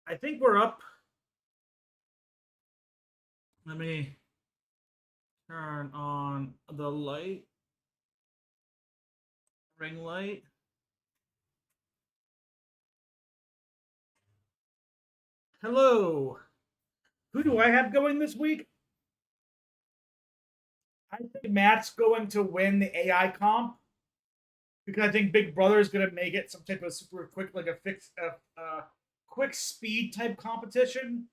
I think we're up. Let me turn on the light, ring light. Hello. Who do I have going this week? I think Matt's going to win the AI comp because I think Big Brother is going to make it some type of super quick, like a quick speed type competition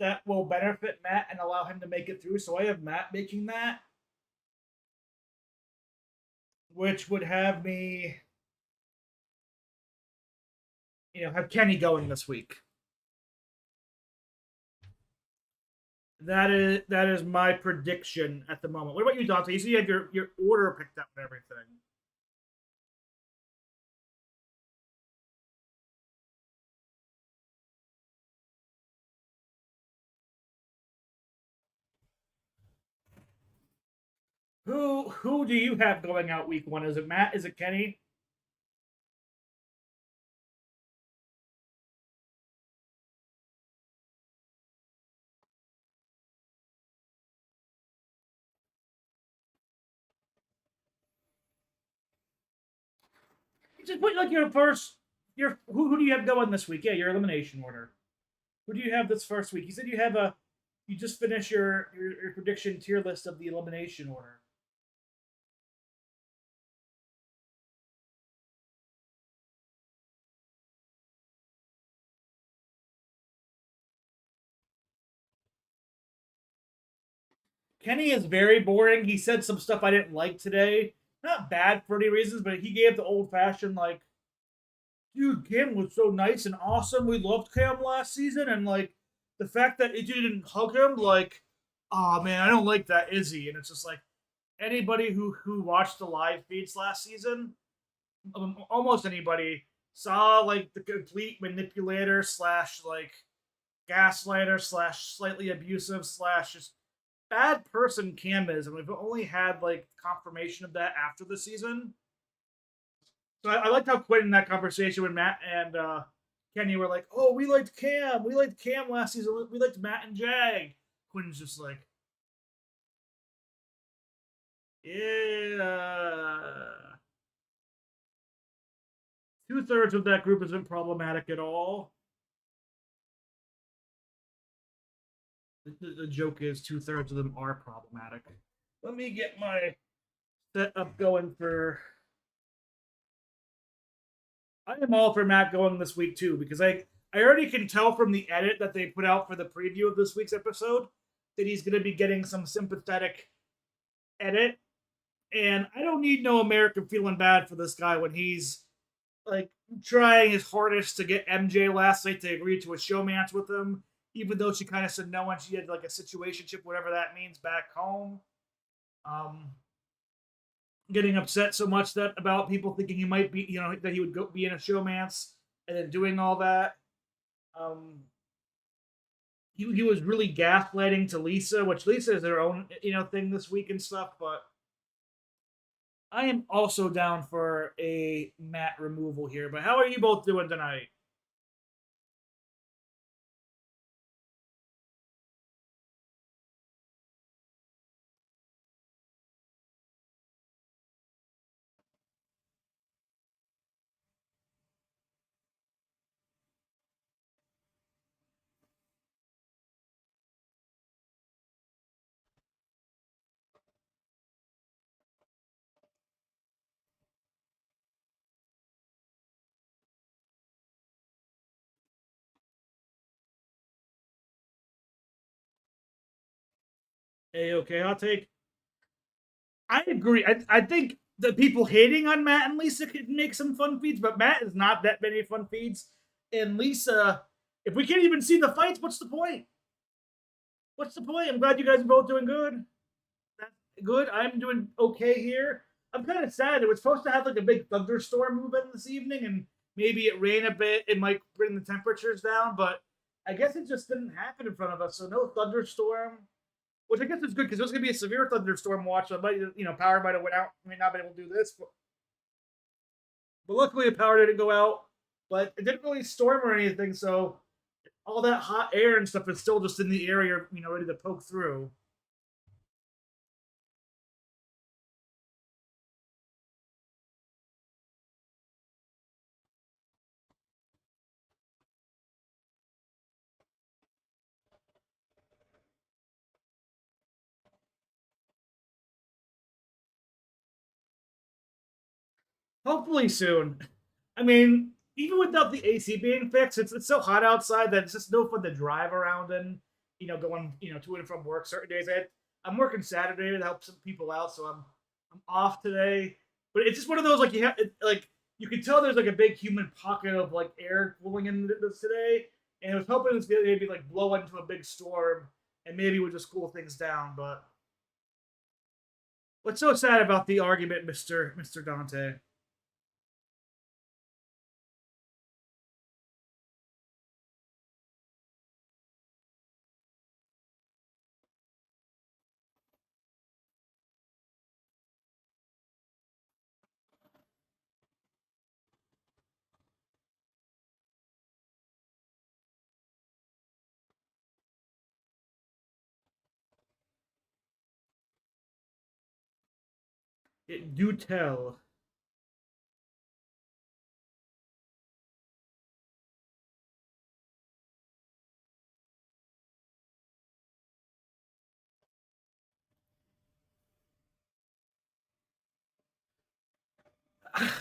that will benefit Matt and allow him to make it through. So I have Matt making that, which would have me, have Kenny going this week. That is my prediction at the moment. What about you, Dante? You see, you have your order picked up and everything. Who do you have going out week one? Is it Matt? Is it Kenny? Just put like your first. Your who do you have going this week? Yeah, your elimination order. Who do you have this first week? You said you have a. You just finished your prediction tier list of the elimination order. Kenny is very boring. He said some stuff I didn't like today. Not bad for any reasons, but he gave the old fashioned like, dude, Cam was so nice and awesome. We loved Cam last season, and like the fact that Izzy didn't hug him, like, oh man, I don't like that Izzy. And it's just like anybody who watched the live feeds last season, almost anybody saw like the complete manipulator slash like gaslighter slash slightly abusive slash just bad person Cam is, and we've only had like confirmation of that after the season. So I liked how Quinn in that conversation with Matt and Kenny were like, "Oh, we liked Cam. We liked Cam last season. We liked Matt and Jag." Quinn's just like, "Yeah." 2/3 of that group isn't problematic at all. The joke is 2/3 of them are problematic. Let me get my setup going for. I am all for Matt going this week too because I already can tell from the edit that they put out for the preview of this week's episode that he's going to be getting some sympathetic edit, and I don't need no American feeling bad for this guy when he's like trying his hardest to get MJ last night to agree to a showmance with him, even though she kind of said no when she had like a situationship, whatever that means, back home. Um, Getting upset so much that about people thinking he might be, that he would go be in a showmance, and then doing all that. Um, he was really gaslighting to Lisa, which Lisa is her own thing this week and stuff. But I am also down for a Matt removal here. But how are you both doing tonight? Hey, okay, I'll take. I agree. I think the people hating on Matt and Lisa could make some fun feeds, but Matt is not that many fun feeds. And Lisa, if we can't even see the fights, what's the point? What's the point? I'm glad you guys are both doing good. That's good. I'm doing okay here. I'm kind of sad. It was supposed to have like a big thunderstorm move in this evening, and maybe it rain a bit. It might bring the temperatures down, but I guess it just didn't happen in front of us. So no thunderstorm, which I guess is good because there's going to be a severe thunderstorm watch. So might, power might have went out. Might not be able to do this, but luckily the power didn't go out. But it didn't really storm or anything, so all that hot air and stuff is still just in the area, ready to poke through. Hopefully soon. I mean, even without the AC being fixed, it's so hot outside that it's just no fun to drive around in. Going to and from work certain days. I'm working Saturday to help some people out, so I'm off today. But it's just one of those like like you can tell there's like a big humid pocket of like air blowing in this today, and it was hoping it's gonna maybe like blow into a big storm and maybe would just cool things down. But what's so sad about the argument, Mister Dante? Do tell.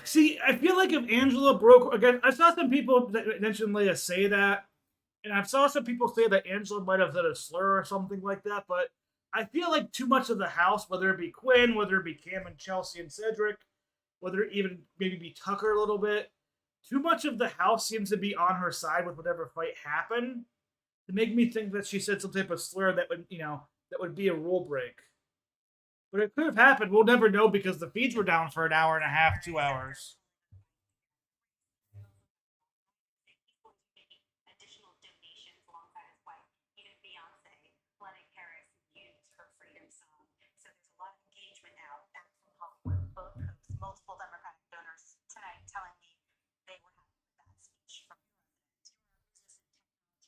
See, I feel like if Angela broke again, I saw some people that mentioned Leia say that, and I saw some people say that Angela might have said a slur or something like that. But I feel like too much of the house, whether it be Quinn, whether it be Cam and Chelsea and Cedric, whether it even maybe be Tucker a little bit, too much of the house seems to be on her side with whatever fight happened to make me think that she said some type of slur that would that would be a rule break. But it could have happened. We'll never know because the feeds were down for an hour and a half, 2 hours.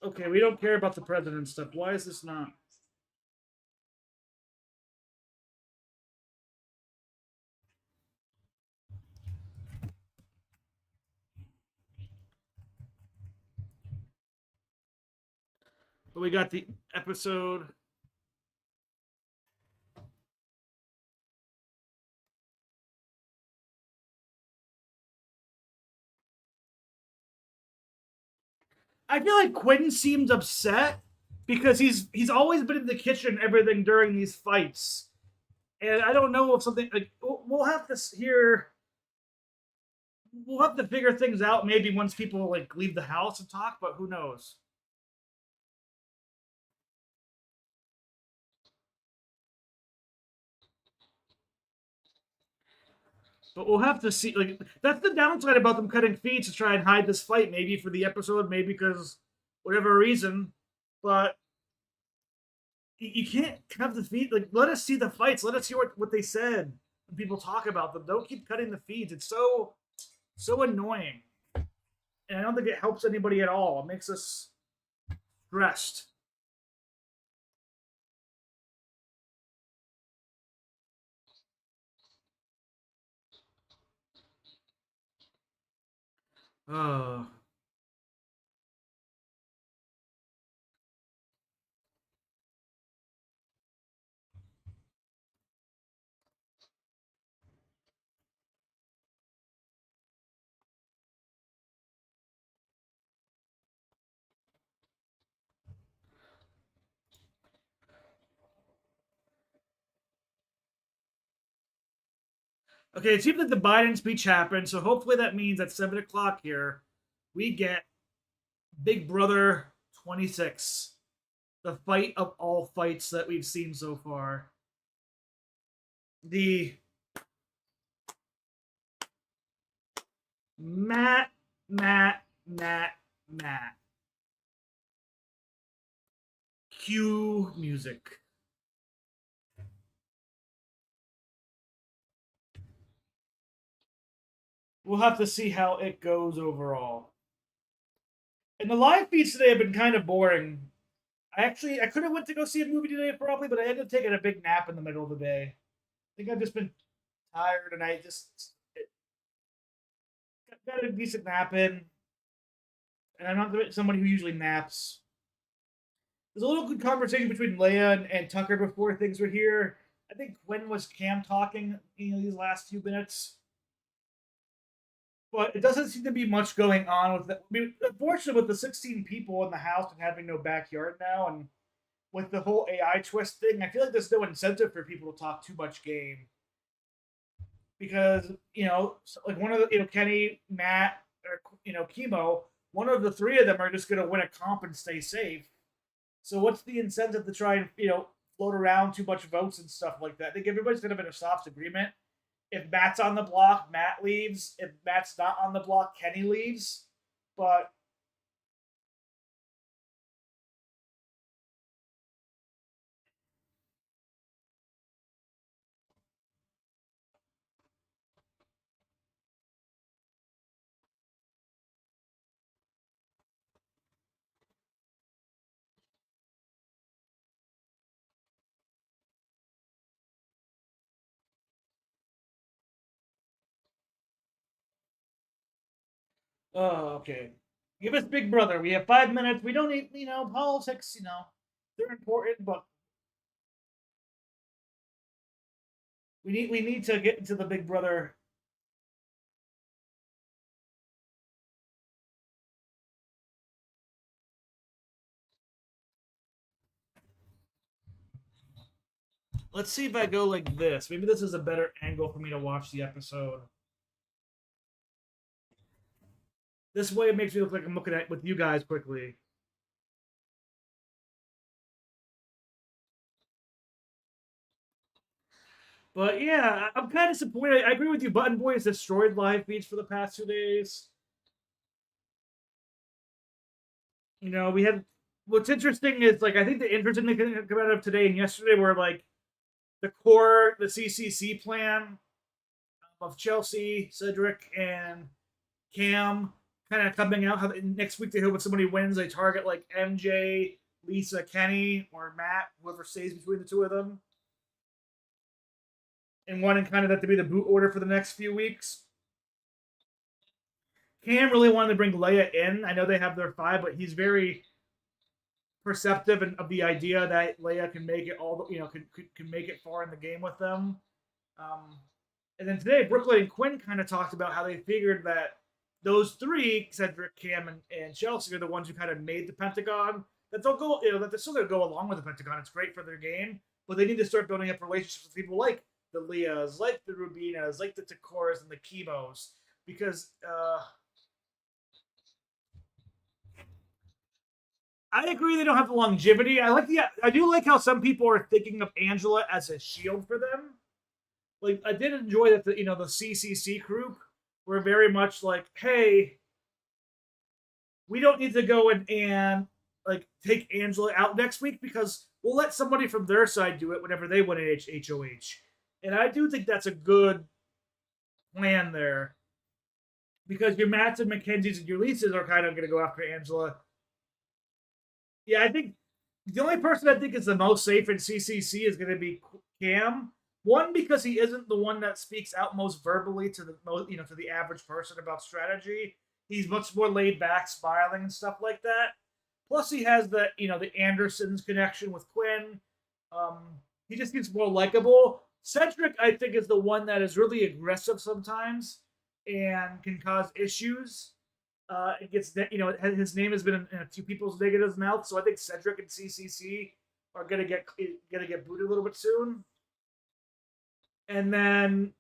Okay, we don't care about the president stuff. Why is this not? But we got the episode. I feel like Quentin seems upset because he's always been in the kitchen everything during these fights, and I don't know if something like we'll have to hear. We'll have to figure things out maybe once people like leave the house and talk, but who knows? But we'll have to see. Like that's the downside about them cutting feeds to try and hide this fight, maybe for the episode, maybe because whatever reason. But you can't have the feed. Like let us see the fights. Let us hear what they said when people talk about them. Don't keep cutting the feeds. It's so annoying, and I don't think it helps anybody at all. It makes us stressed. Oh. Okay, it seems like the Biden speech happened, so hopefully that means at 7 o'clock here, we get Big Brother 26, the fight of all fights that we've seen so far. The Matt, Matt, Matt, Matt. Cue music. We'll have to see how it goes overall. And the live feeds today have been kind of boring. I could have went to go see a movie today probably, but I ended up taking a big nap in the middle of the day. I think I've just been tired, and I just got a decent nap in. And I'm not somebody who usually naps. There's a little good conversation between Leia and Tucker before things were here. I think Quinn was cam talking, these last few minutes, but it doesn't seem to be much going on with it. I mean, unfortunately, with the 16 people in the house and having no backyard now, and with the whole AI twist thing, I feel like there's no incentive for people to talk too much game because like one of the Kenny, Matt, or Chemo, one of the three of them are just going to win a comp and stay safe. So what's the incentive to try and float around too much votes and stuff like that? I think everybody's kind of in a soft agreement. If Matt's on the block, Matt leaves. If Matt's not on the block, Kenny leaves. But oh, okay. Give us Big Brother. We have 5 minutes. We don't need politics. They're important, but we need to get into the Big Brother. Let's see if I go like this. Maybe this is a better angle for me to watch the episode. This way, it makes me look like I'm looking at with you guys quickly. But yeah, I'm kind of disappointed. I agree with you. Button Boy has destroyed live feeds for the past 2 days. We had what's interesting is like I think the interesting thing that came out of today and yesterday were like the CCC plan of Chelsea, Cedric, and Cam kind of coming out. How next week they hope if somebody wins, they target like MJ, Lisa, Kenny, or Matt, whoever stays between the two of them, and wanting kind of that to be the boot order for the next few weeks. Cam really wanted to bring Leia in. I know they have their five, but he's very perceptive of the idea that Leia can make it all, can make it far in the game with them. Um, and then today, Brooklyn and Quinn kind of talked about how they figured that those three, Cedric, Cam, and Chelsea, are the ones who kind of made the Pentagon. That they'll go, that they're still going to go along with the Pentagon. It's great for their game, but they need to start building up relationships with people like the Leas, like the Rubinas, like the Takoras and the Chemos, because I agree they don't have the longevity. I do like how some people are thinking of Angela as a shield for them. Like I did enjoy that the CCC group were very much like, hey, we don't need to go and like take Angela out next week because we'll let somebody from their side do it whenever they win HOH. And I do think that's a good plan there because your Matts and Mackenzies and your Lisas are kind of going to go after Angela. Yeah, I think the only person I think is the most safe in CCC is going to be Cam. One, because he isn't the one that speaks out most verbally to to the average person about strategy. He's much more laid back, smiling and stuff like that. Plus, he has the Andersons connection with Quinn. Um, he just gets more likable. Cedric, I think, is the one that is really aggressive sometimes and can cause issues. It gets his name has been in a few people's negative mouth, so I think Cedric and CCC are gonna get booted a little bit soon. And then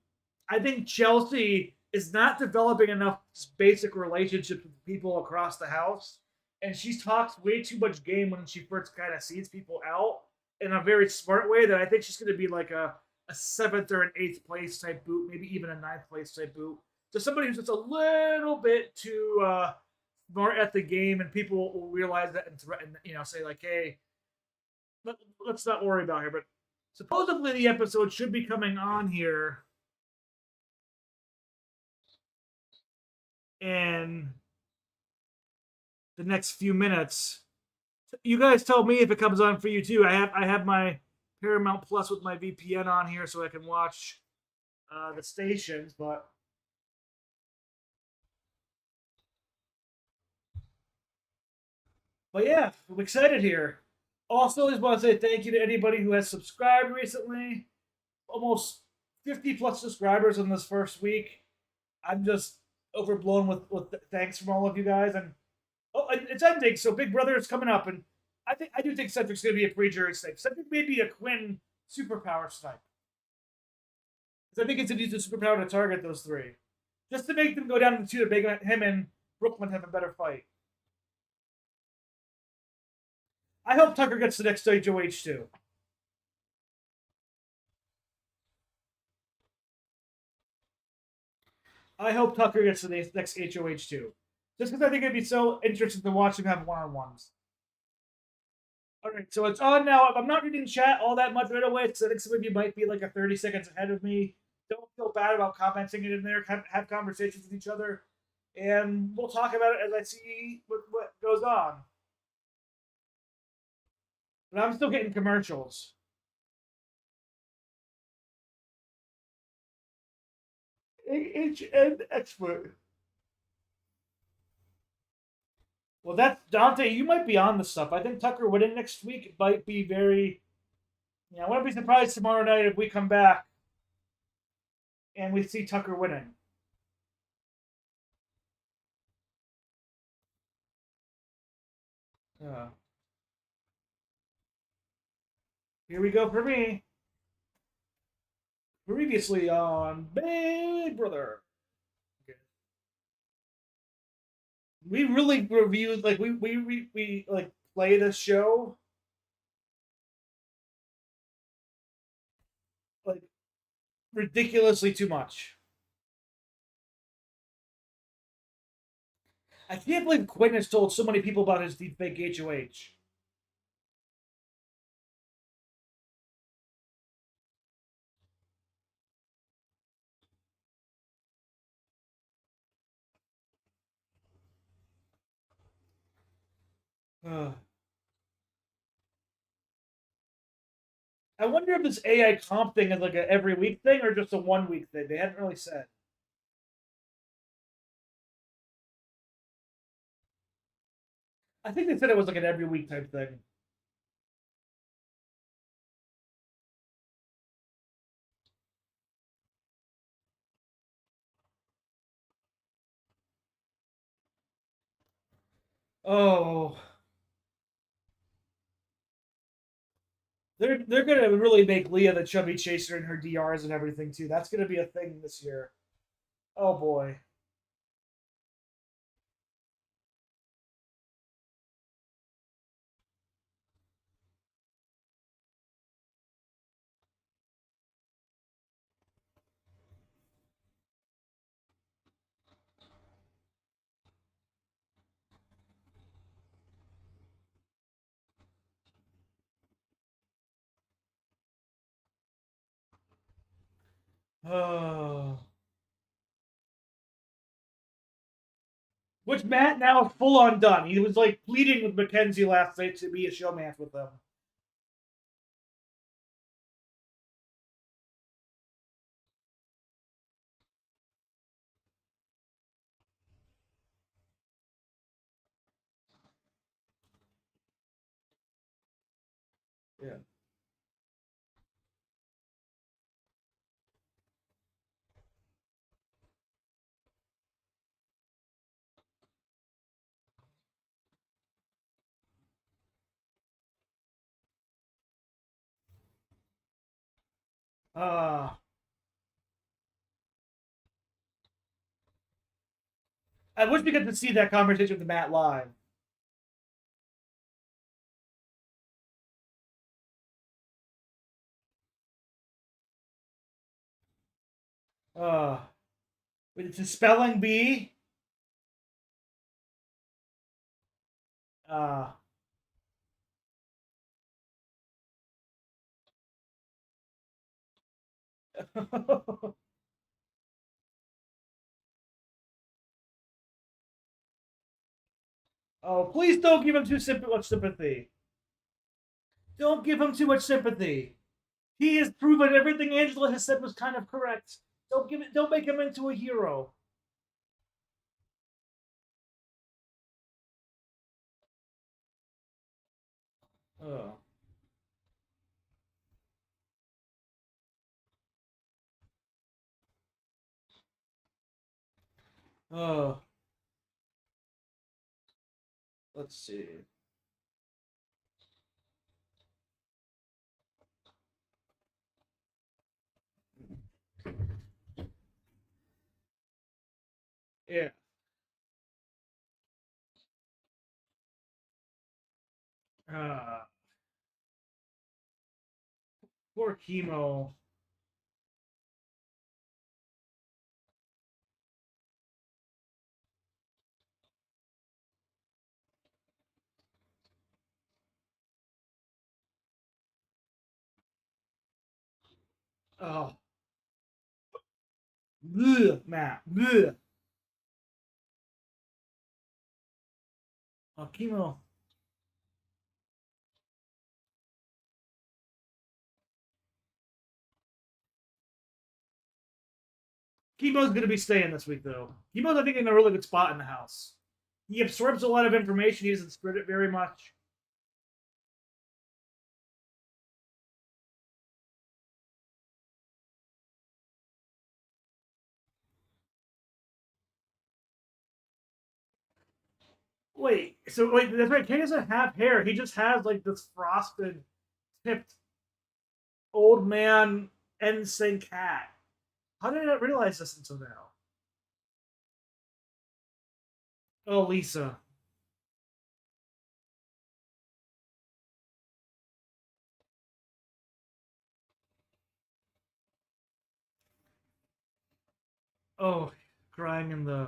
I think Chelsea is not developing enough basic relationships with people across the house, and she talks way too much game when she first kind of sees people out in a very smart way. That I think she's gonna be like a seventh or an eighth place type boot, maybe even a ninth place type boot. So somebody who's just a little bit too smart at the game, and people will realize that and threaten, say like, "Hey, let's not worry about her." But supposedly the episode should be coming on here in the next few minutes. You guys tell me if it comes on for you too. I have my Paramount Plus with my VPN on here so I can watch the stations, but yeah, I'm excited here. Also, just want to say thank you to anybody who has subscribed recently. Almost 50 plus subscribers in this first week. I'm just overblown with thanks from all of you guys. And it's ending, so Big Brother is coming up, and I do think Cedric's going to be a pre-jury snipe. Cedric may be a Quinn superpower snipe, because I think it's a use a superpower to target those three, just to make them go down to the two to make him and Brooklyn have a better fight. I hope Tucker gets the next HOH too. I hope Tucker gets the next HOH too. Just because I think it'd be so interesting to watch him have one-on-ones. All right, so it's on now. I'm not reading chat all that much right away, so I think some of you might be like a 30 seconds ahead of me. Don't feel bad about commenting it in there. Have conversations with each other, and we'll talk about it as I see what goes on. But I'm still getting commercials. HN expert. Well, that's Dante. You might be on the stuff. I think Tucker winning next week might be very. Yeah, I wouldn't be surprised tomorrow night if we come back and we see Tucker winning. Uh, Here we go for me. Previously on Big Brother. Okay. We really reviewed like we like play the show like ridiculously too much. I can't believe Quinn has told so many people about his deepfake HOH. Uh, I wonder if this AI comp thing is like a every week thing or just a 1 week thing. They haven't really said. I think they said it was like an every week type thing. Oh, they're gonna really make Leah the chubby chaser in her DRs and everything too. That's gonna be a thing this year. Oh boy. Oh. Which Matt now is full on done. He was like pleading with Mackenzie last night to be a showman with them. Yeah. Uh I wish we could see that conversation with Matt live. Uh it's a spelling bee. Uh Oh, please don't give him much sympathy. Don't give him too much sympathy. He has proven everything Angela has said was kind of correct. Don't make him into a hero. Oh. Oh. Let's see. Yeah. Uh, Poor chemo. Oh. Bleh, Matt. Bleh. Oh, chemo. Chemo's going to be staying this week, though. Chemo's, I think, in a really good spot in the house. He absorbs a lot of information. He doesn't spread it very much. Wait, that's right. Kenny doesn't have hair. He just has like this frosted, tipped old man NSYNC hat. How did I not realize this until now? Oh, Lisa. Oh, crying in the.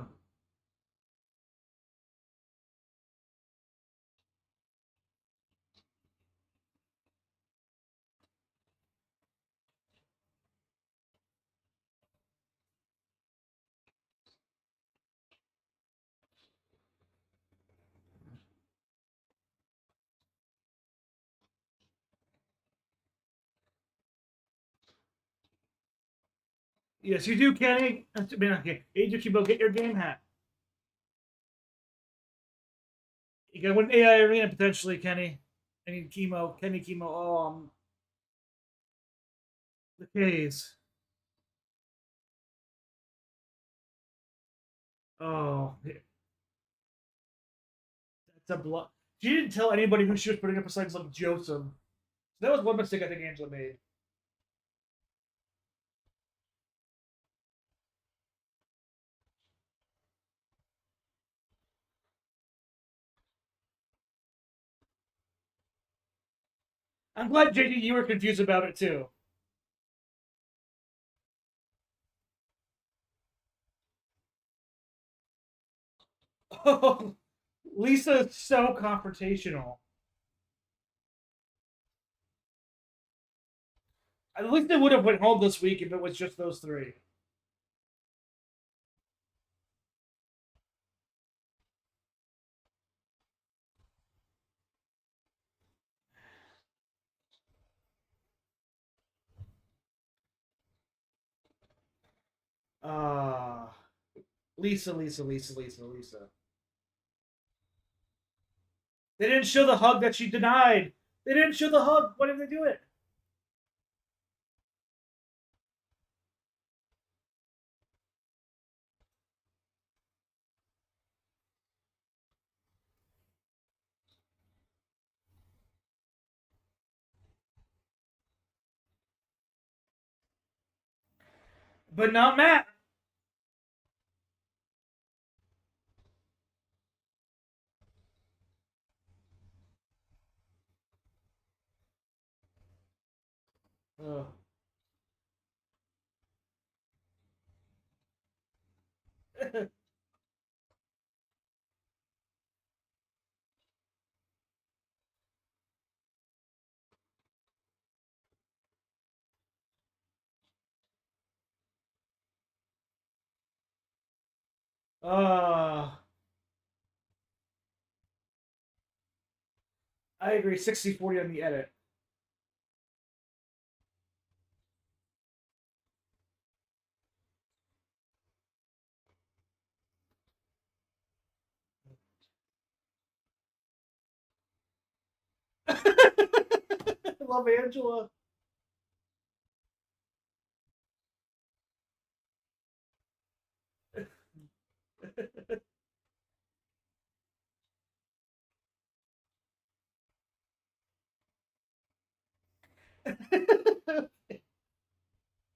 Yes, you do, Kenny. I mean, okay. Age of Kibo, get your game hat. You got win AI Arena potentially, Kenny. I need chemo. Kenny chemo. Oh, the K's. Oh, that's a block. She didn't tell anybody who she was putting up besides like Joseph. That was one mistake I think Angela made. I'm glad JD you were confused about it too. Oh, Lisa is so confrontational. At least they would have went home this week if it was just those three. Ah, Lisa. They didn't show the hug that she denied. They didn't show the hug. Why did they do it? But not Matt. Oh. Ah. I agree. 60-40 on the edit. I love Angela.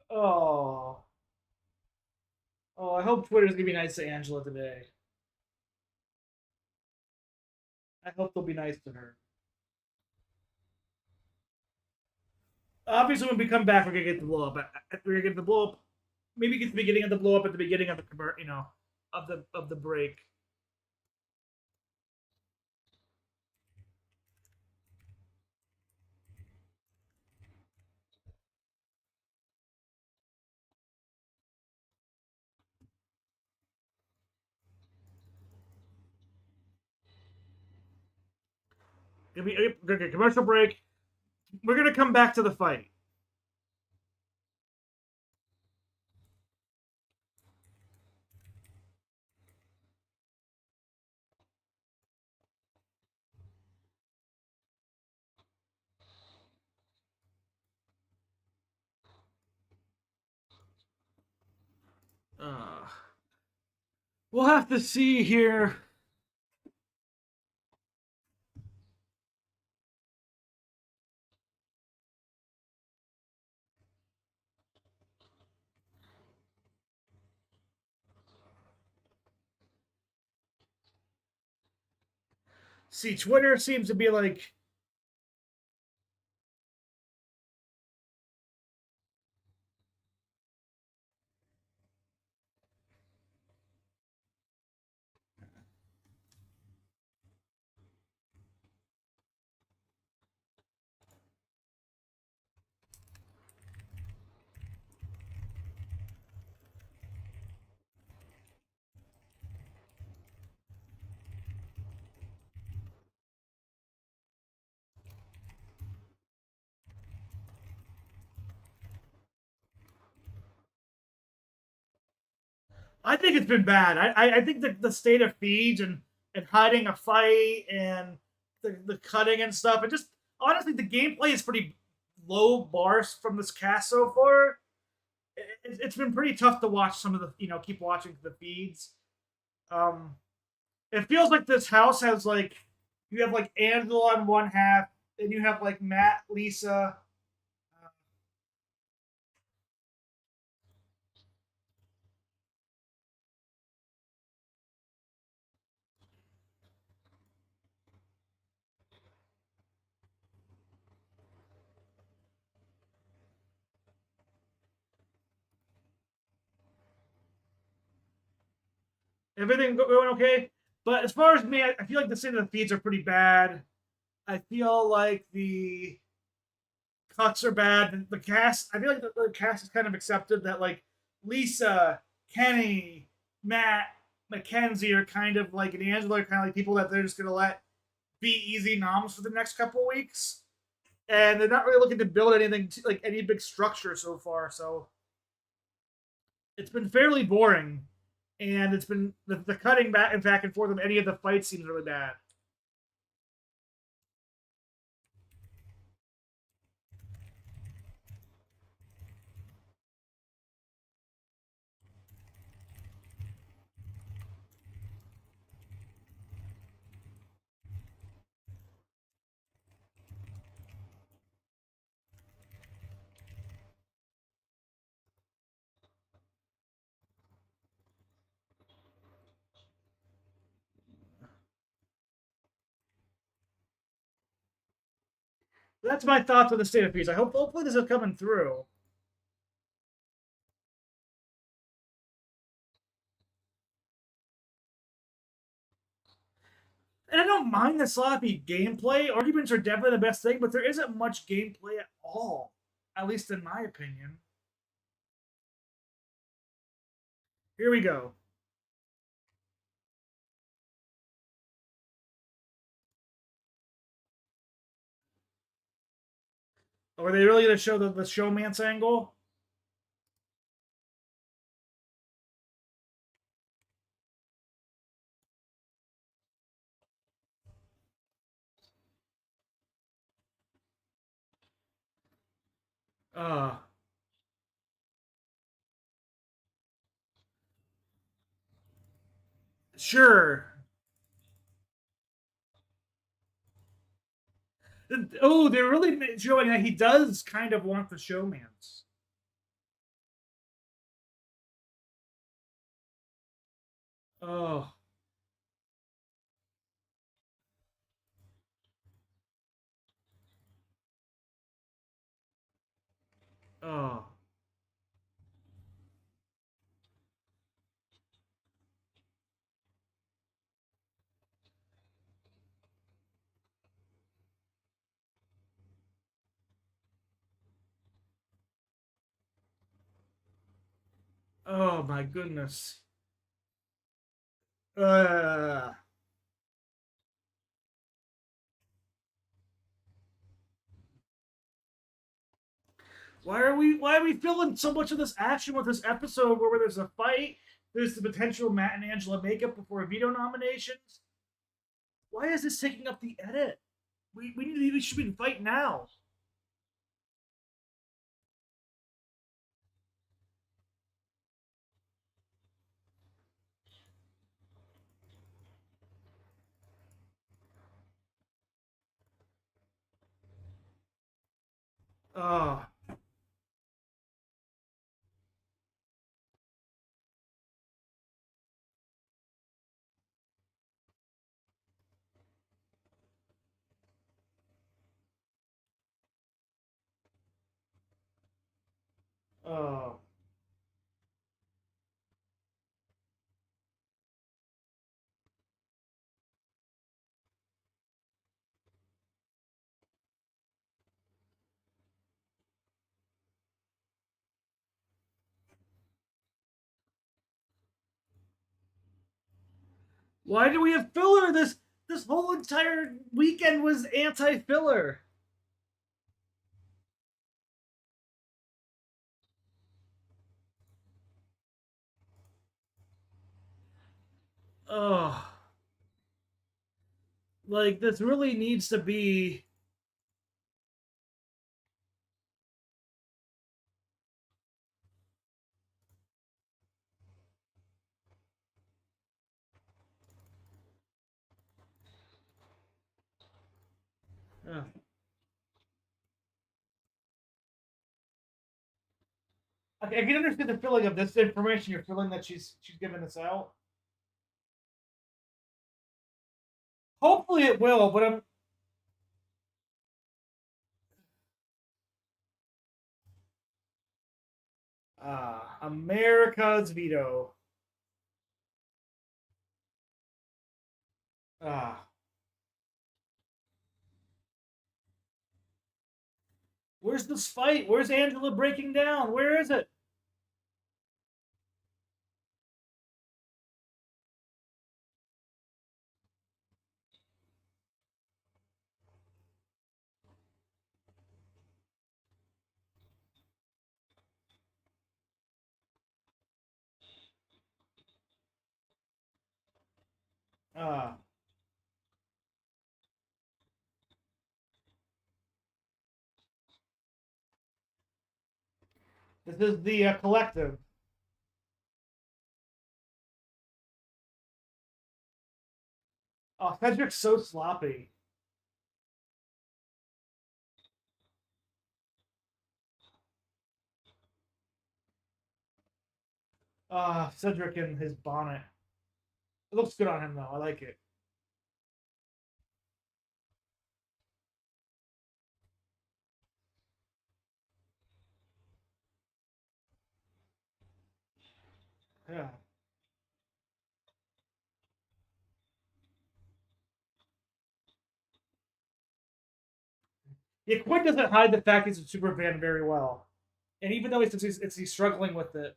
Oh. Oh, I hope Twitter's gonna be nice to Angela today. I hope they'll be nice to her. Obviously, when we come back, we're gonna get the blow up. We're gonna get the blow up. Maybe get the beginning of the blow up at the beginning of the of the break. Gonna be okay, commercial break. We're gonna come back to the fight. Uh, we'll have to see here. See, Twitter seems to be like I think it's been bad. I think the state of feeds and hiding a fight and the cutting and stuff, and just honestly, the gameplay is pretty low bars from this cast so far. It's been pretty tough to watch some of the keep watching the feeds. Um, it feels like this house has like you have like Angela on one half, and you have like Matt, Lisa. Everything going okay, but as far as me, I feel like the state of the feeds are pretty bad. I feel like the cuts are bad. The cast, I feel like the cast is kind of accepted that like Lisa, Kenny, Matt, Mackenzie are kind of like, and Angela are kind of like people that they're just gonna let be easy noms for the next couple of weeks, and they're not really looking to build anything like any big structure so far. So it's been fairly boring, and it's been the cutting back and forth of any of the fights seems really bad. That's my thoughts on the state of peace. I hope hopefully this is coming through. And I don't mind the sloppy gameplay. Arguments are definitely the best thing, but there isn't much gameplay at all, at least in my opinion. Here we go. Or are they really going to show the showmance angle? Uh, sure. Oh, they're really showing that he does kind of want the showmance. Oh, oh, oh my goodness. Uh, why are we feeling so much of this action with this episode where there's a fight, there's the potential Matt and Angela makeup before veto nominations? Why is this taking up the edit? We should be fight now. Oh, oh. Why do we have filler? This whole entire weekend was anti-filler. Oh, like this really needs to be. Uh, I can understand the feeling of this information. You're feeling that she's giving this out. Hopefully it will, but I'm America's veto. Ah, where's this fight? Where's Angela breaking down? Where is it? Ah, this is the collective. Oh, Cedric's so sloppy. Ah, Cedric in his bonnet. It looks good on him though. I like it. Yeah. Yeah, Quinn doesn't hide the fact he's a super fan very well. And even though he's struggling with it,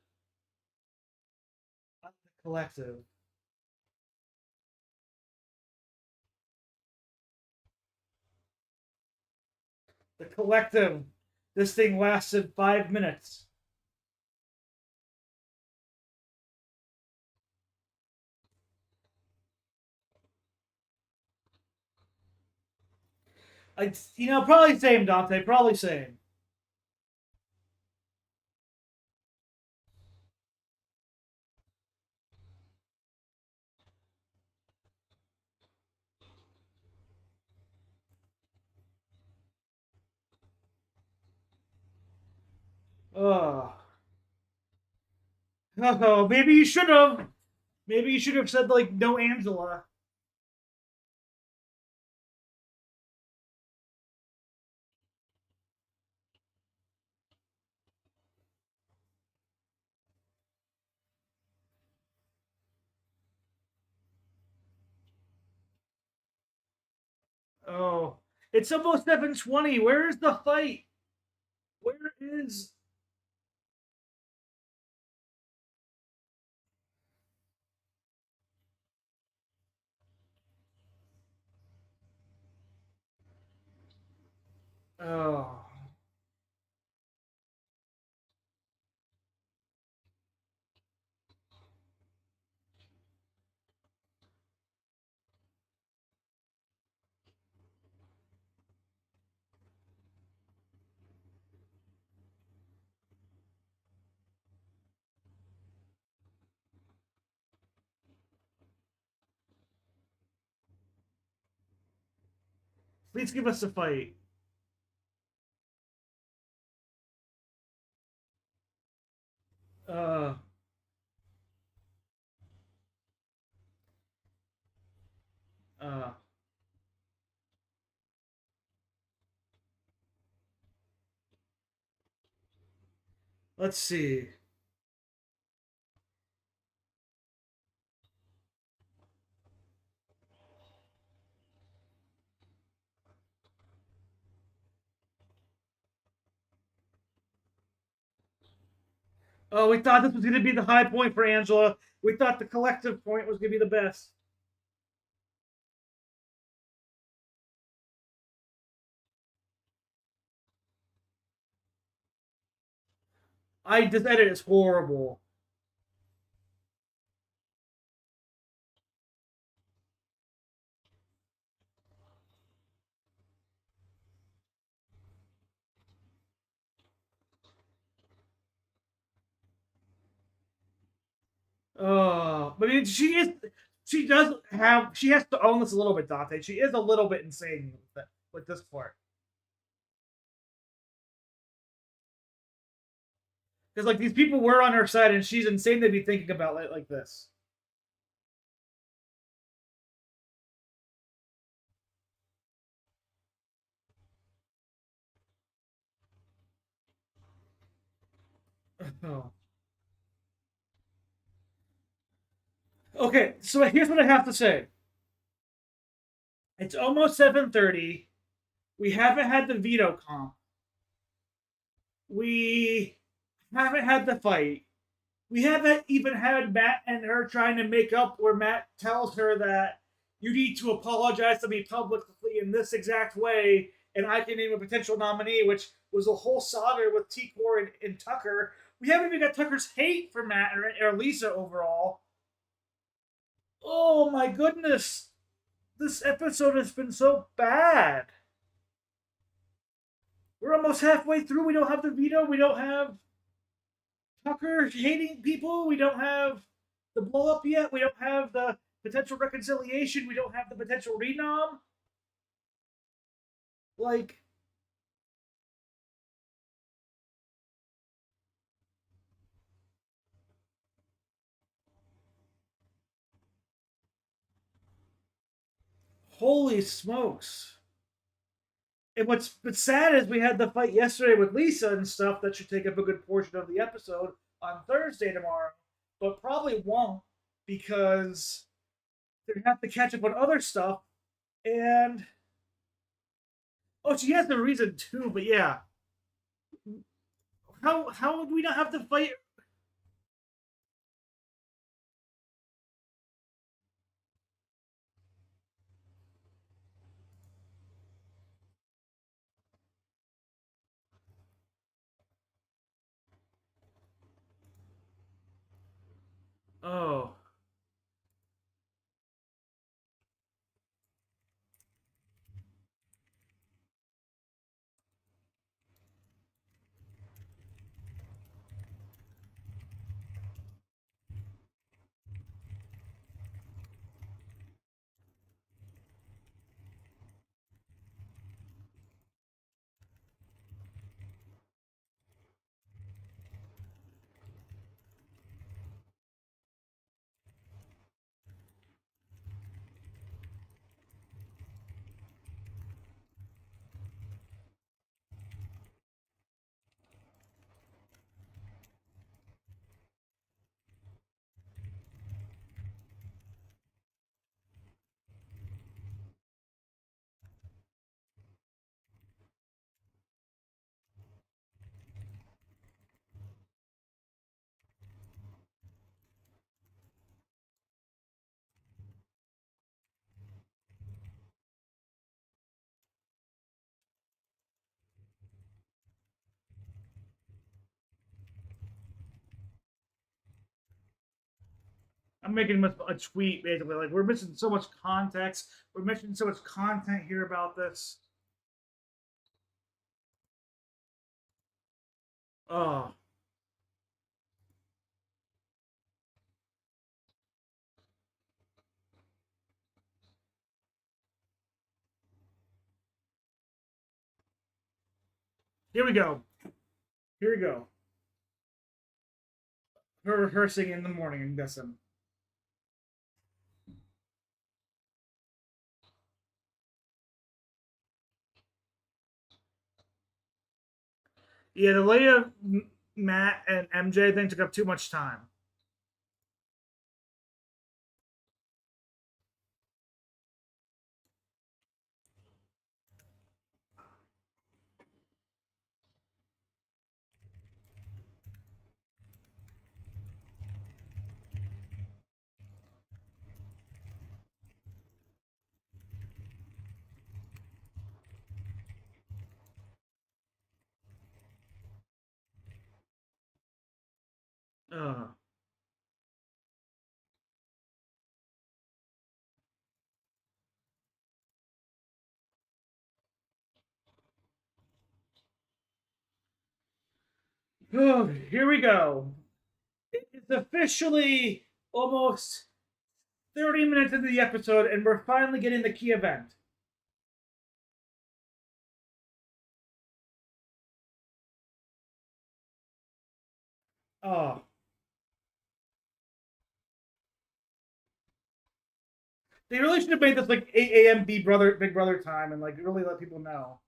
the collective. The collective. This thing lasted 5 minutes. Probably same, Dante. Probably same. Oh, oh, maybe you should have. Maybe you should have said like no Angela. Oh, it's almost 7:20. Where is the fight? Where is? Oh, please give us a fight. Uh, uh. Let's see. Oh, we thought this was going to be the high point for Angela. We thought the collective point was going to be the best. This edit is horrible. Oh, I mean, she is. She does have. She has to own this a little bit, Dante. She is a little bit insane with this part. Because like these people were on her side, and she's insane to be thinking about it like this. Oh. Okay, so here's what I have to say. It's almost 7:30. We haven't had the veto comp. We haven't had the fight. We haven't even had Matt and her trying to make up where Matt tells her that you need to apologize to me publicly in this exact way, and I can name a potential nominee, which was a whole saga with T-Core and Tucker. We haven't even got Tucker's hate for Matt or Lisa overall. Oh my goodness. This episode has been so bad. We're almost halfway through. We don't have the veto. We don't have Tucker hating people. We don't have the blow up yet. We don't have the potential reconciliation. We don't have the potential renom. Like, holy smokes. And what's sad is we had the fight yesterday with Lisa and stuff that should take up a good portion of the episode on Thursday tomorrow, but probably won't because they have to catch up on other stuff. And oh, she has the reason too, but yeah, how would we not have to fight? I'm making a tweet basically like we're missing so much context. We're missing so much content here about this. Oh, here we go. Here we go. Her rehearsing in the morning. I'm guessing. Yeah, the Leia, Matt, and MJ thing took up too much time. Uh, oh, here we go. It's officially almost 30 minutes into the episode, and we're finally getting the key event. Oh, they really should have made this like 8 a.m. Big Brother time, and like really let people know.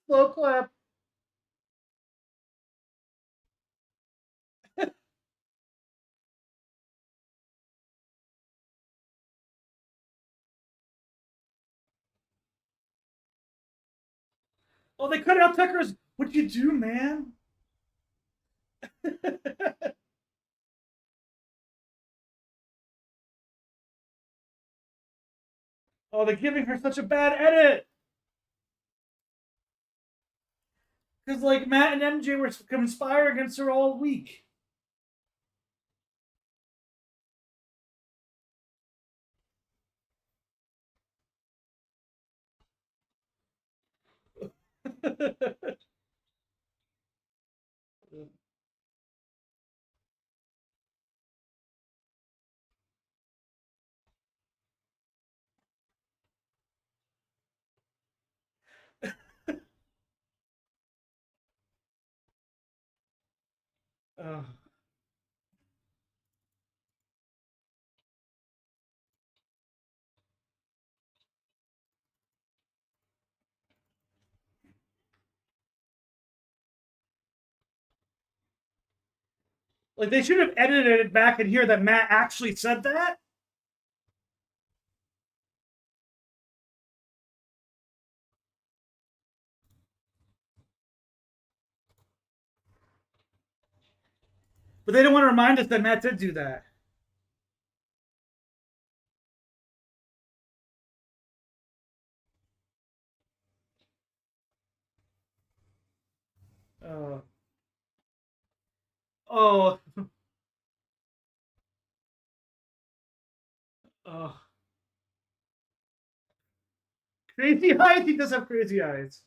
Slow clap. Oh, they cut out Tucker's. What'd you do, man? Oh, they're giving her such a bad edit. Because like Matt and MJ were conspiring against her all week. uh, like they should have edited it back and hear that Matt actually said that. But they don't want to remind us that Matt did do that. Uh, oh, uh, crazy eyes. He does have crazy eyes.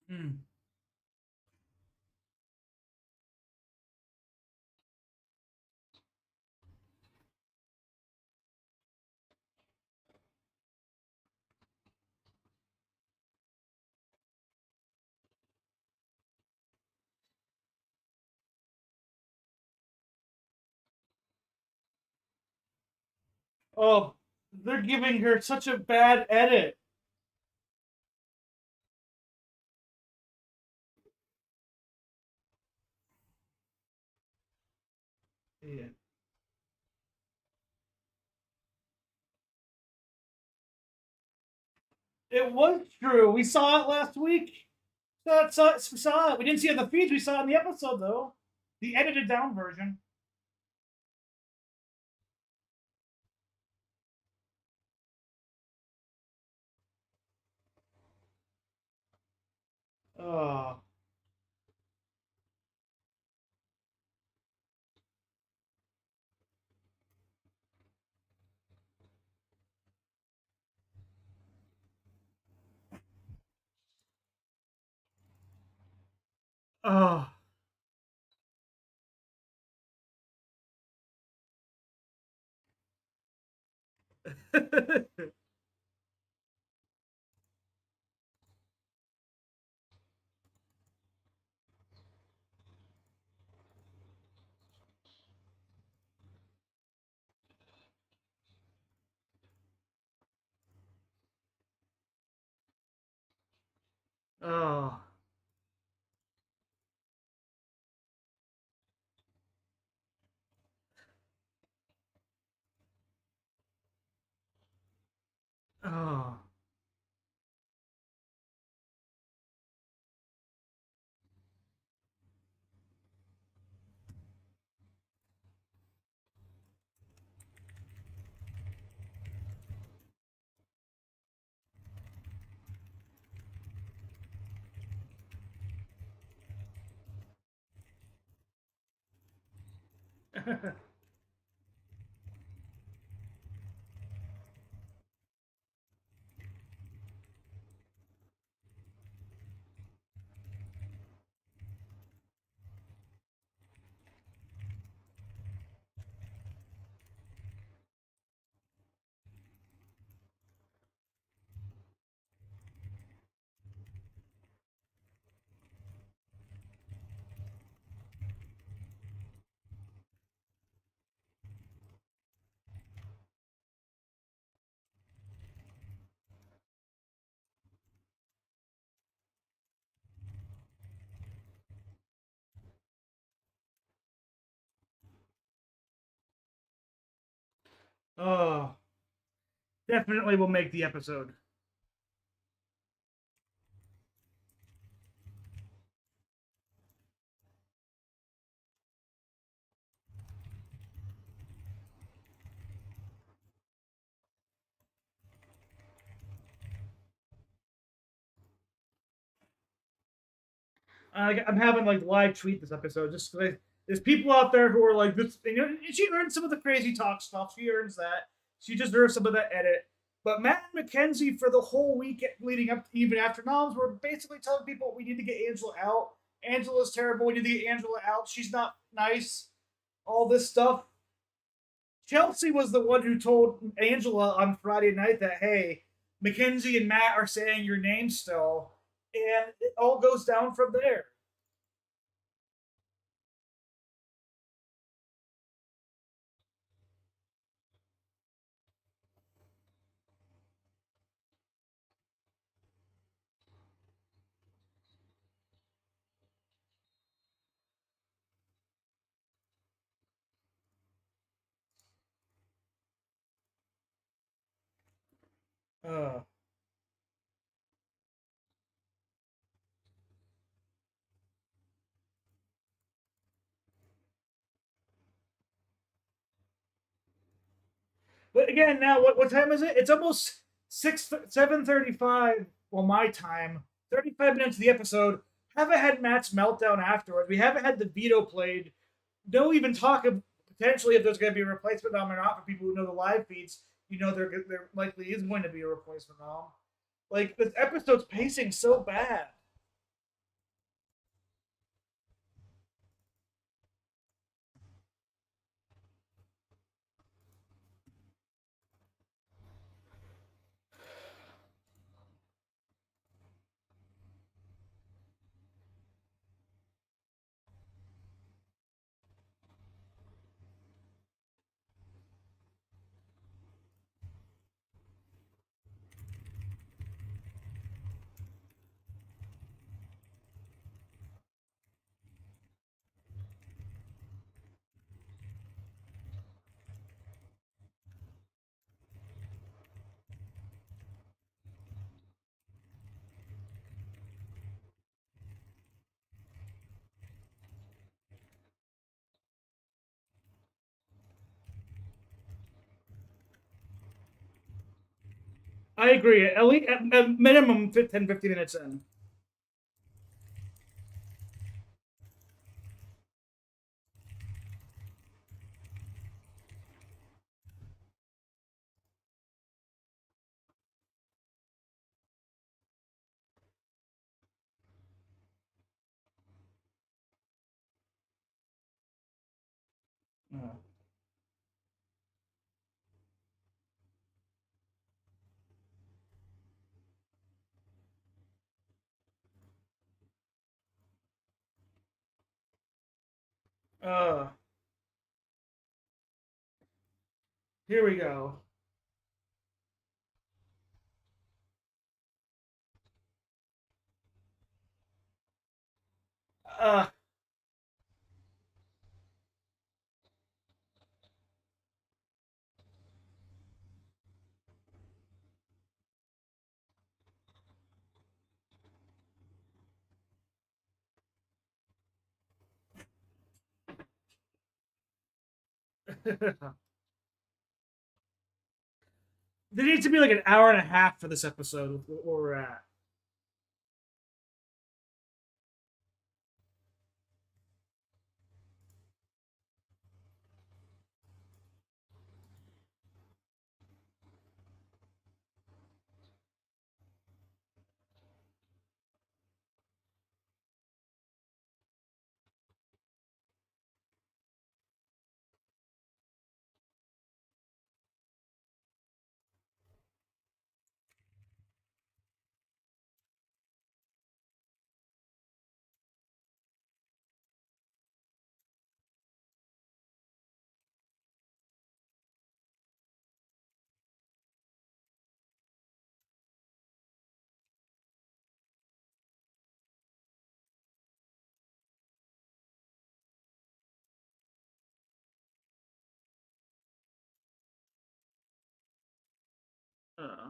Hmm. Oh, they're giving her such a bad edit. Yeah. It was true. We saw it last week. Saw it. We didn't see it in the feeds. We saw it in the episode though, the edited down version. Oh. Oh. Oh. Oh. Oh. Definitely will make the episode. I'm having like live tweet this episode. Just like, there's people out there who are like this. You know, she earned some of the crazy talk stuff. She earns that. She deserves some of that edit. But Matt and Mackenzie for the whole week leading up to even after noms were basically telling people we need to get Angela out. Angela's terrible. We need to get Angela out. She's not nice. All this stuff. Chelsea was the one who told Angela on Friday night that, hey, Mackenzie and Matt are saying your name still. And it all goes down from there. Uh, but again, now what time is it? It's almost 7:35. Well, my time. 35 minutes of the episode. Haven't had Matt's meltdown afterwards. We haven't had the veto played. No, even talk of potentially if there's going to be a replacement nom or not. For people who know the live feeds, you know there likely is going to be a replacement nom. Like this episode's pacing so bad. I agree. At least at minimum 10, 15 minutes in. Uh, uh, here we go. Uh, there needs to be like an hour and a half for this episode where we're at. Uh,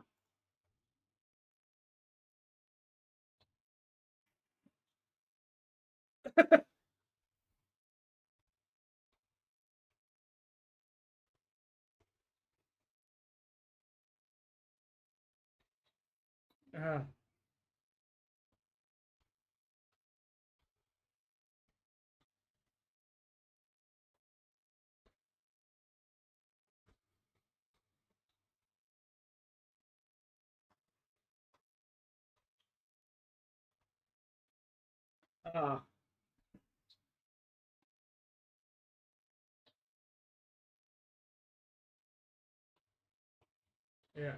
uh, uh, yeah.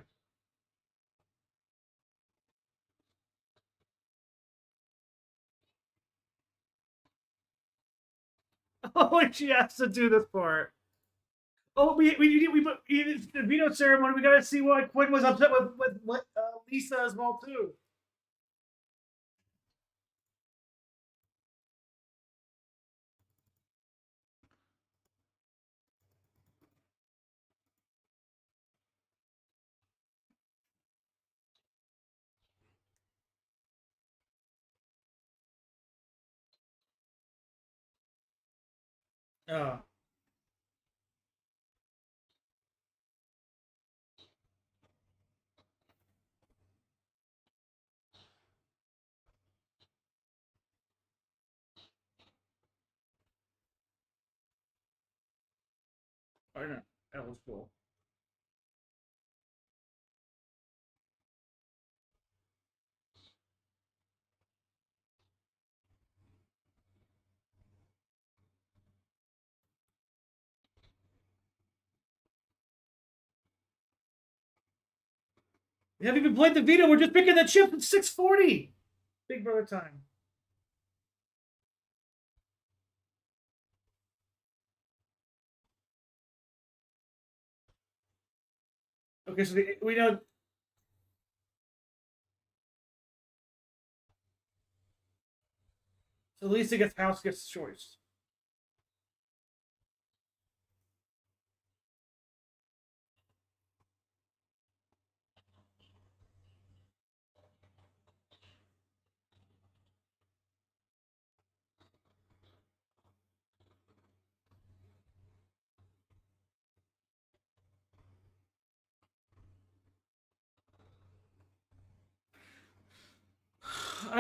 Oh, and she has to do this part. Oh, the veto ceremony. We gotta see why Quinn was upset with Lisa as well too. Oh, I know that was cool. We haven't even played the veto. We're just picking the chip at 6:40. Big brother time. Okay, so we know. So Lisa gets house gets choice.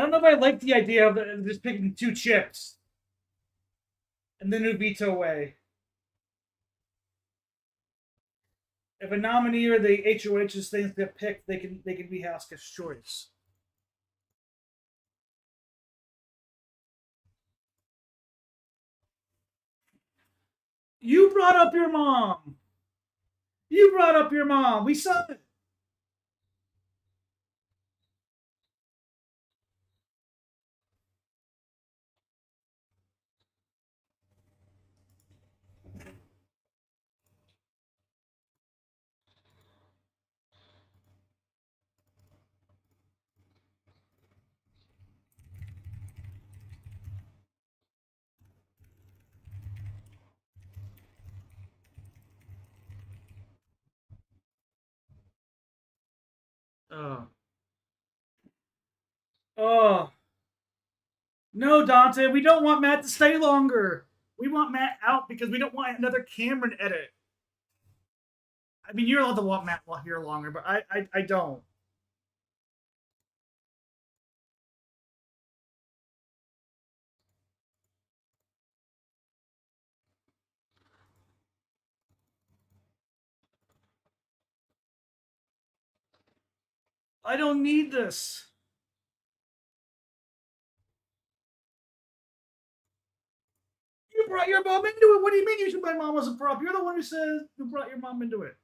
I don't know if I like the idea of just picking two chips in the new veto way. If a nominee or the HOH's things get picked, they can be Haskell's choice. You brought up your mom. You brought up your mom. We saw it. Oh. Oh. No, Dante, we don't want Matt to stay longer. We want Matt out because we don't want another Cameron edit. I mean, you're allowed to want Matt here longer, but I don't. I don't need this. You brought your mom into it. What do you mean you should my mom was a prop? You're the one who says who brought your mom into it.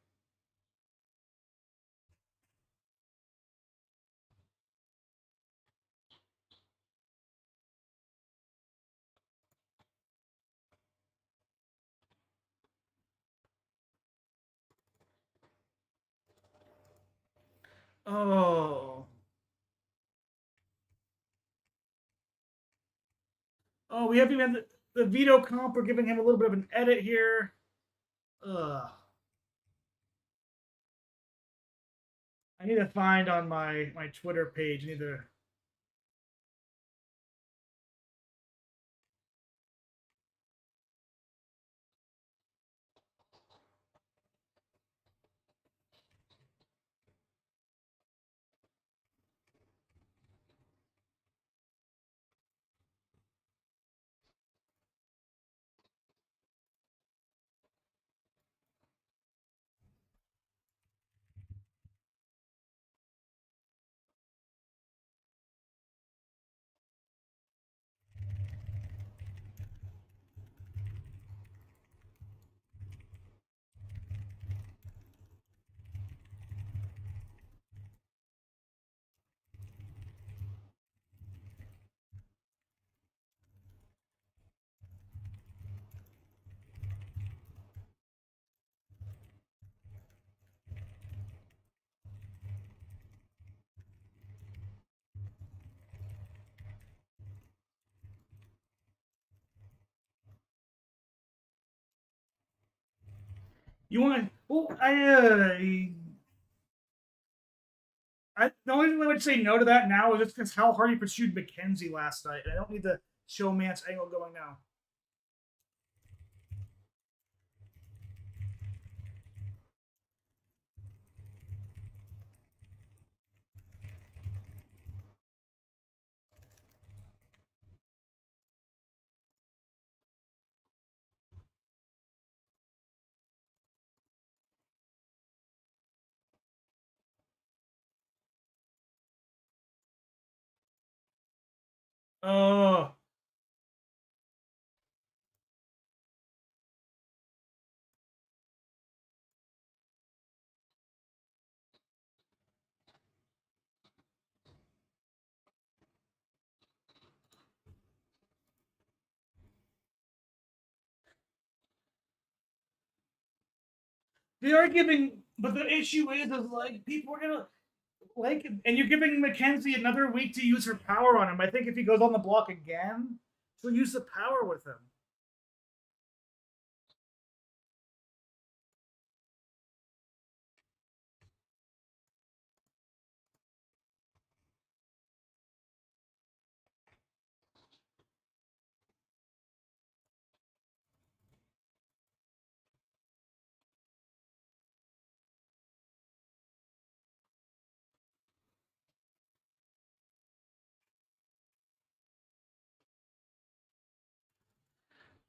Oh. Oh, we have even the veto comp. We're giving him a little bit of an edit here. Ugh. I need to find on my Twitter page. I need to. You want? Well, the only reason I would say no to that now is just because how hard he pursued Mackenzie last night. And I don't need the showman's angle going now. Oh, they are giving, but the issue is like people are gonna like, and you're giving Mackenzie another week to use her power on him. I think if he goes on the block again, she'll use the power with him.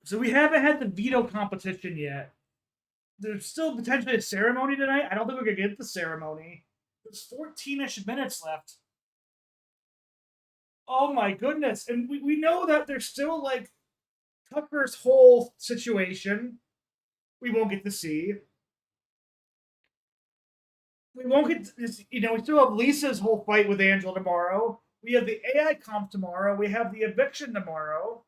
So we haven't had the veto competition yet. There's still potentially a ceremony tonight. I don't think we're gonna get the ceremony. There's 14-ish minutes left. Oh my goodness. And we know that there's still like Tucker's whole situation we won't get to see. We won't get this, you know, we still have Lisa's whole fight with Angela tomorrow. We have the AI comp tomorrow. We have the eviction tomorrow.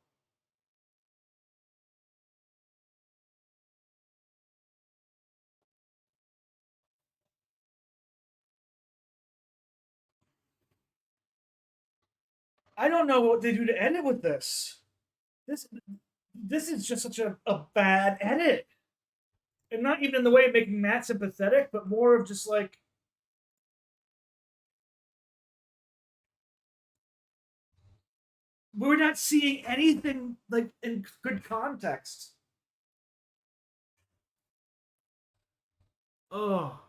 I don't know what they do to end it with this. This this is just such a bad edit. And not even in the way of making Matt sympathetic, but more of just like we're not seeing anything like in good context. Oh.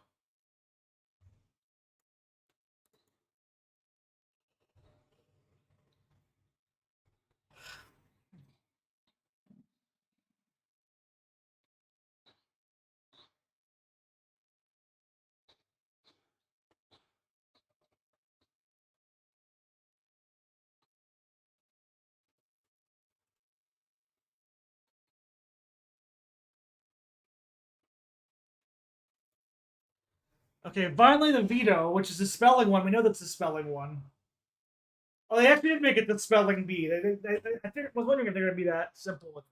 Okay, finally the veto, which is the spelling one. We know that's the spelling one. Oh, they actually did make it the spelling bee. I think, was wondering if they're going to be that simple with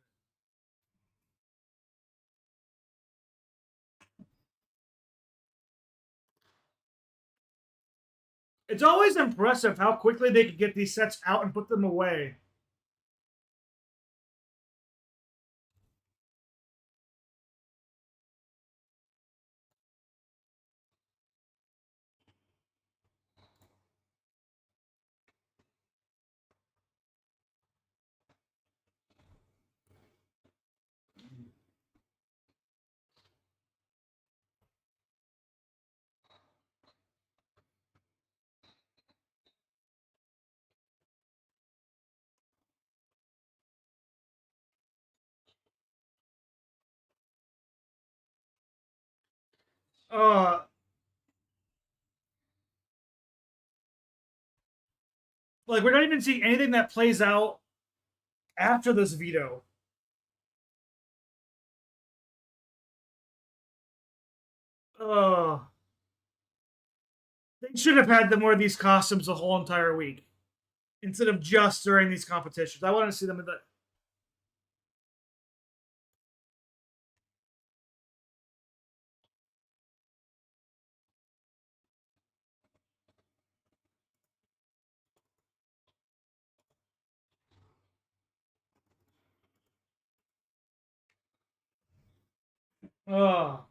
it. It's always impressive how quickly they could get these sets out and put them away. Uh, like we're not even seeing anything that plays out after this veto. Uh, they should have had the more of these costumes the whole entire week instead of just during these competitions. I want to see them in the. Oh,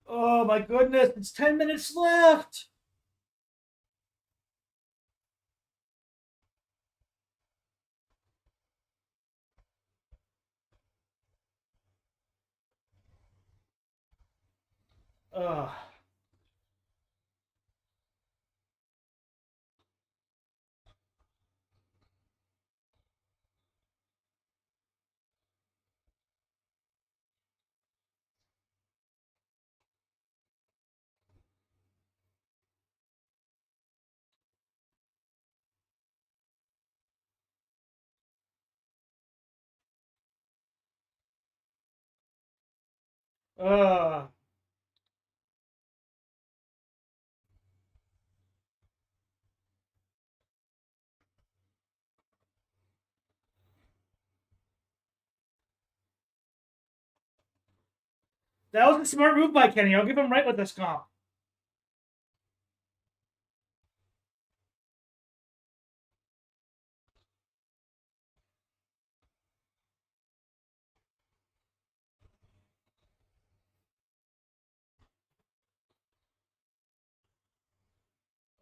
oh my goodness! It's 10 minutes left. Uh, uh. That was a smart move by Kenny. I'll give him right with this comp.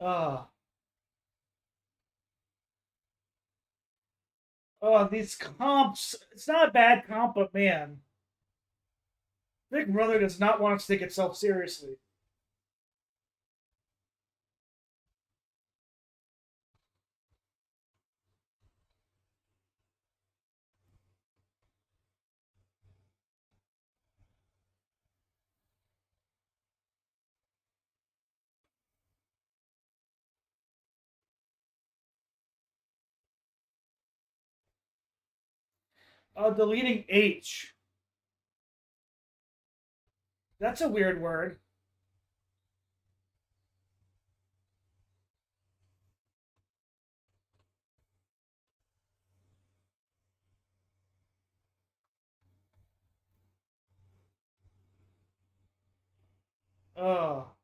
Uh, oh, these comps. It's not a bad comp, but man. Big Brother does not want to take itself seriously. Deleting H. That's a weird word. Oh.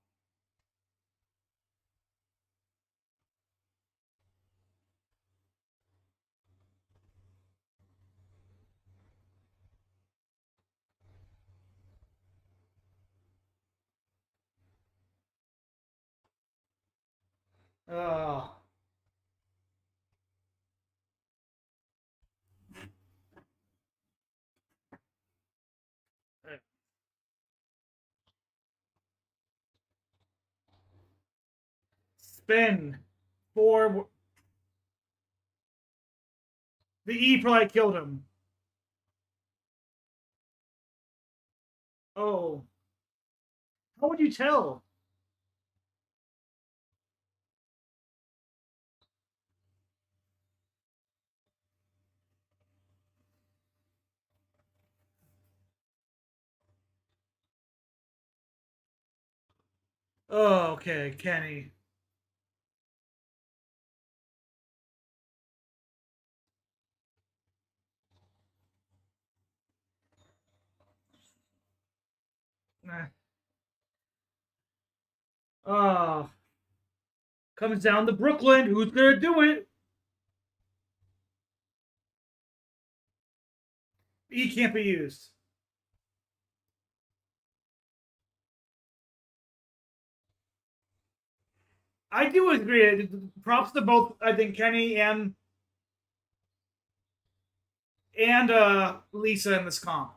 Oh. Spin. Four. The E probably killed him. Oh. How would you tell? Oh, okay, Kenny. Nah. Oh. Comes down to Brooklyn. Who's gonna do it? E can't be used. I do agree. Props to both. I think Kenny and Lisa in this comp.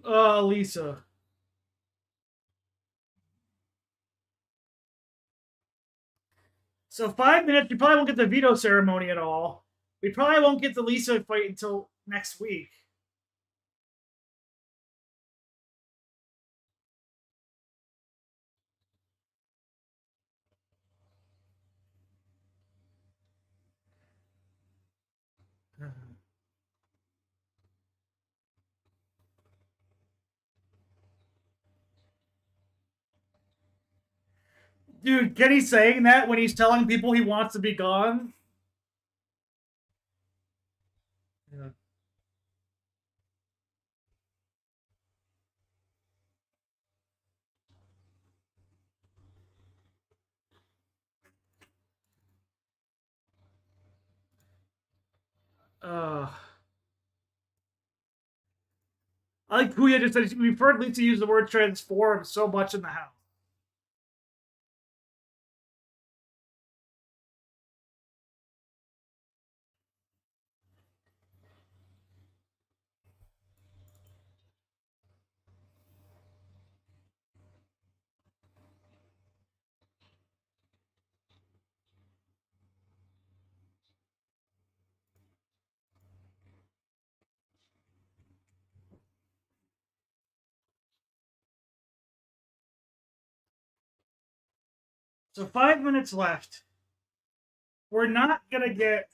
Lisa. So 5 minutes. We probably won't get the veto ceremony at all. We probably won't get the Lisa fight until next week. Dude, Kenny saying that when he's telling people he wants to be gone. Yeah. Uh, I like Puya just said we've heard Lisa use the word transform so much in the house. So 5 minutes left. We're not gonna get.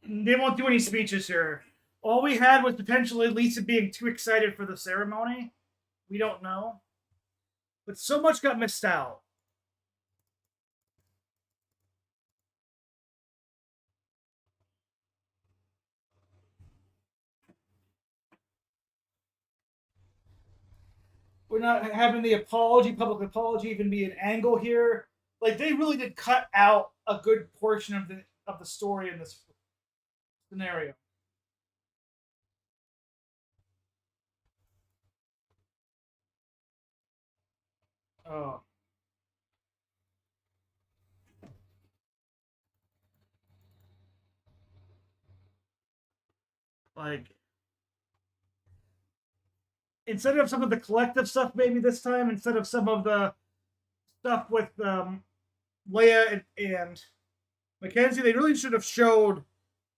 They won't do any speeches here. All we had was potentially Lisa being too excited for the ceremony. We don't know. But so much got missed out. We're not having the public apology, even be an angle here. Like they really did cut out a good portion of the story in this scenario. Oh, like instead of some of the collective stuff, maybe this time, instead of some of the stuff with Leia and Mackenzie, they really should have showed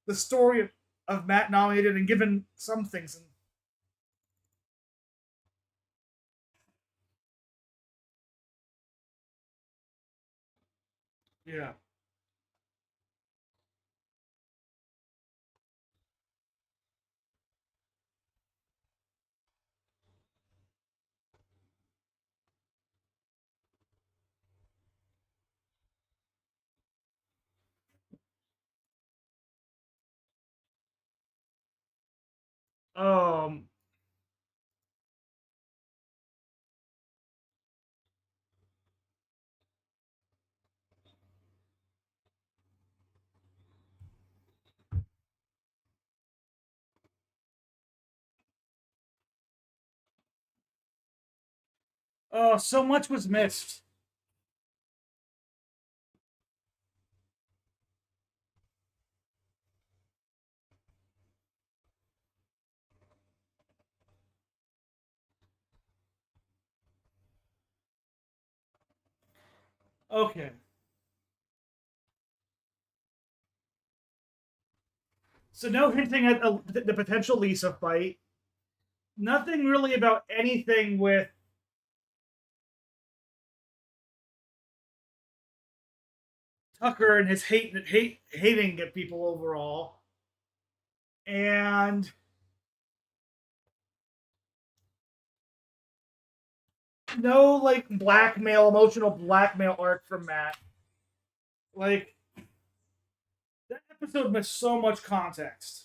the story of Matt nominated and given some things. Yeah. Um. Oh, so much was missed. Okay. So no hinting at the potential Lisa fight. Nothing really about anything with Tucker and his hating at people overall, and no like emotional blackmail arc from Matt. Like that episode missed so much context.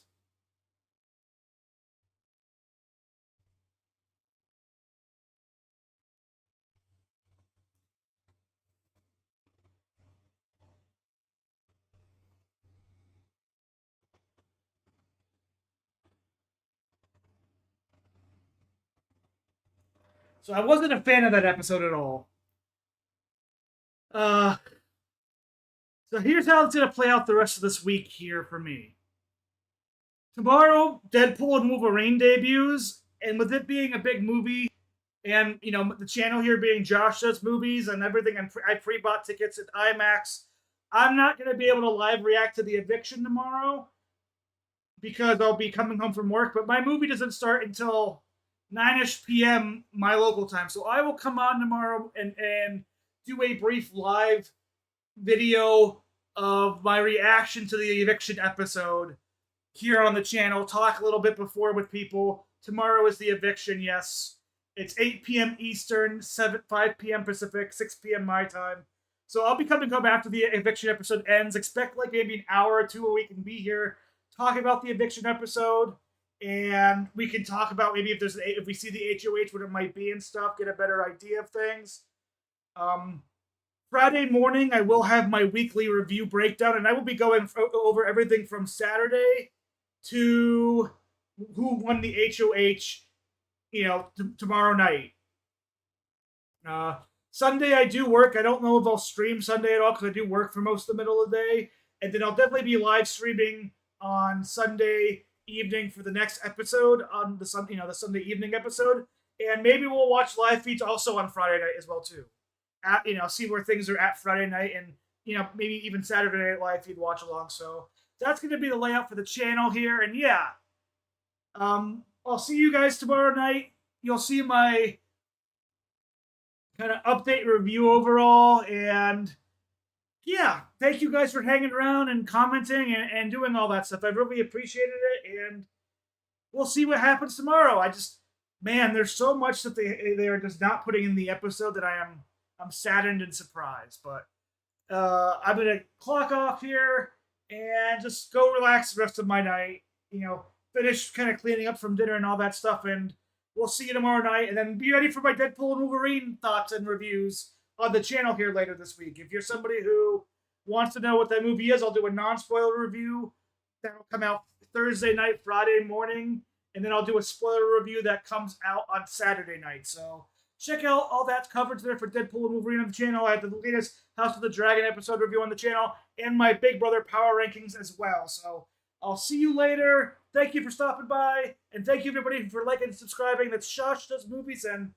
So I wasn't a fan of that episode at all. Uh, so here's how it's gonna play out the rest of this week here for me. Tomorrow, Deadpool and Wolverine debuts, and with it being a big movie, and the channel here being Josh Does Movies and everything, I pre-bought tickets at IMAX. I'm not gonna be able to live react to the eviction tomorrow because I'll be coming home from work. But my movie doesn't start until 9ish p.m. my local time, so I will come on tomorrow and do a brief live video of my reaction to the eviction episode here on the channel. Talk a little bit before with people. Tomorrow is the eviction. Yes, it's 8 p.m. Eastern, 5 p.m. Pacific, 6 p.m. my time. So I'll be coming home after the eviction episode ends. Expect like maybe an hour or two a week and be here talking about the eviction episode, and we can talk about maybe if we see the HOH, what it might be and stuff, get a better idea of things. Um, Friday morning, I will have my weekly review breakdown, and I will be going over everything from Saturday to who won the HOH, tomorrow night. Uh, Sunday, I do work. I don't know if I'll stream Sunday at all because I do work for most of the middle of the day. And then I'll definitely be live streaming on Sunday evening for the next episode on the Sunday evening episode. And maybe we'll watch live feeds also on Friday night as well too. See where things are at Friday night, and maybe even Saturday night live feed watch along. So that's going to be the layout for the channel here. And yeah, I'll see you guys tomorrow night. You'll see my kind of update review overall, and Yeah, thank you guys for hanging around and commenting and doing all that stuff. I really appreciated it, and we'll see what happens tomorrow. Man, there's so much that they are just not putting in the episode that I'm saddened and surprised. But I'm gonna clock off here and just go relax the rest of my night. Finish kind of cleaning up from dinner and all that stuff, and we'll see you tomorrow night. And then be ready for my Deadpool and Wolverine thoughts and reviews on the channel here later this week. If you're somebody who wants to know what that movie is, I'll do a non-spoiler review that'll come out Thursday night, Friday morning, and then I'll do a spoiler review that comes out on Saturday night. So check out all that coverage there for Deadpool and Wolverine on the channel. I have the latest House of the Dragon episode review on the channel and my Big Brother Power Rankings as well. So I'll see you later. Thank you for stopping by, and thank you everybody for liking and subscribing. That's Shosh Does Movies, and